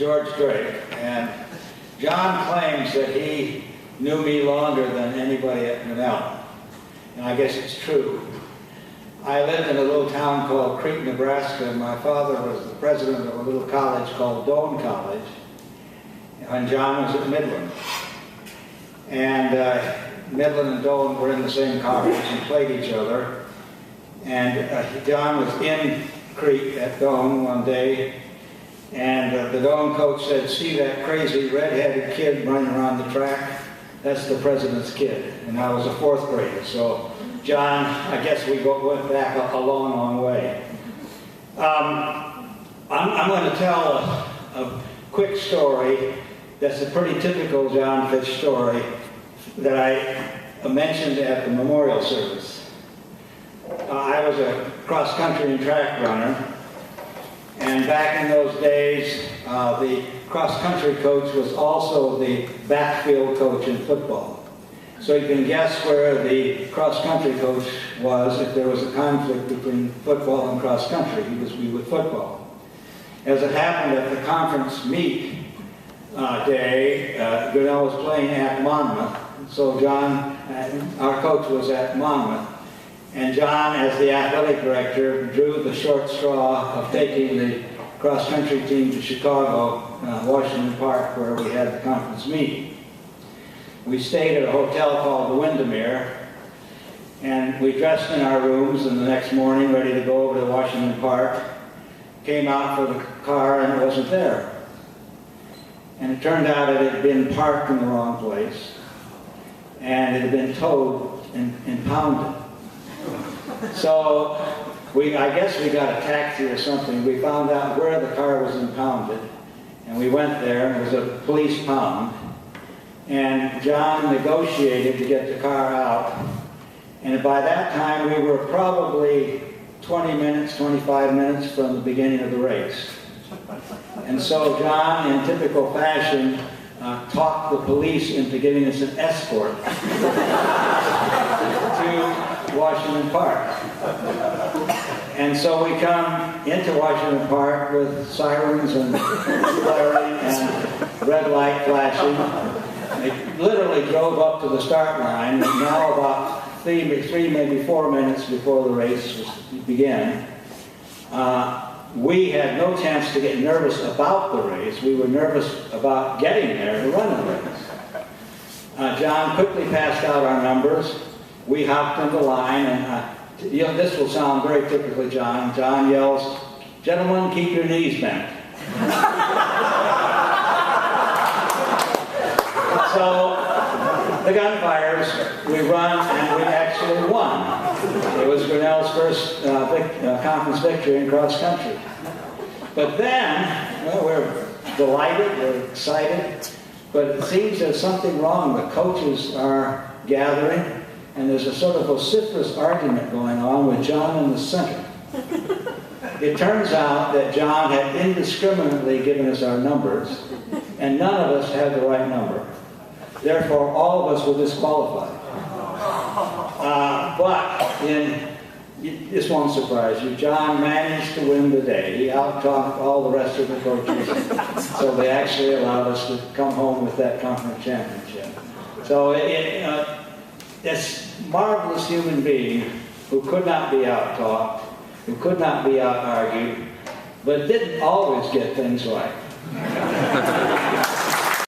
George Drake, and John claims that he knew me longer than anybody at Grinnell, and I guess it's true. I lived in a little town called Crete, Nebraska. My father was the president of a little college called Doane College, and John was at Midland. And Midland and Doane were in the same college and played each other. And John was in Crete at Doane one day, and the Doane coach said, "See that crazy red-headed kid running around the track? That's the president's kid." And I was a fourth grader, so John, I guess we went back a long, long way. I'm going to tell a quick story that's a pretty typical John Pfitsch story that I mentioned at the memorial service. I was a cross-country and track runner, and back in those days, the cross-country coach was also the backfield coach in football. So you can guess where the cross-country coach was if there was a conflict between football and cross-country. He was with football. As it happened at the conference meet day, Grinnell was playing at Monmouth. So John, our coach, was at Monmouth. And John, as the athletic director, drew the short straw of taking the cross-country team to Chicago, Washington Park, where we had the conference meet. We stayed at a hotel called the Windermere, and we dressed in our rooms, and the next morning, ready to go over to Washington Park, came out for the car, and it wasn't there. And it turned out it had been parked in the wrong place, and it had been towed and impounded. So I guess we got a taxi or something. We found out where the car was impounded, and we went there, and it was a police pound. And John negotiated to get the car out. And by that time, we were probably 20 minutes, 25 minutes from the beginning of the race. And so John, in typical fashion, talked the police into giving us an escort to Washington Park. And so we come into Washington Park with sirens and blaring and red light flashing. They literally drove up to the start line, and now about three, maybe 4 minutes before the race began. We had no chance to get nervous about the race. We were nervous about getting there to run the race. John quickly passed out our numbers. We hopped in the line, and this will sound very typically John. John yells, "Gentlemen, keep your knees bent." So the gun fires, we run, and we actually won. It was Grinnell's first conference victory in cross country. But then, well, we're delighted, we're excited, but it seems there's something wrong. The coaches are gathering, and there's a sort of vociferous argument going on with John in the center. It turns out that John had indiscriminately given us our numbers, and none of us had the right number. Therefore, all of us were disqualified. This won't surprise you, John managed to win the day. He out-talked all the rest of the coaches, so they actually allowed us to come home with that conference championship. So this marvelous human being who could not be out-talked, who could not be out-argued, but didn't always get things right.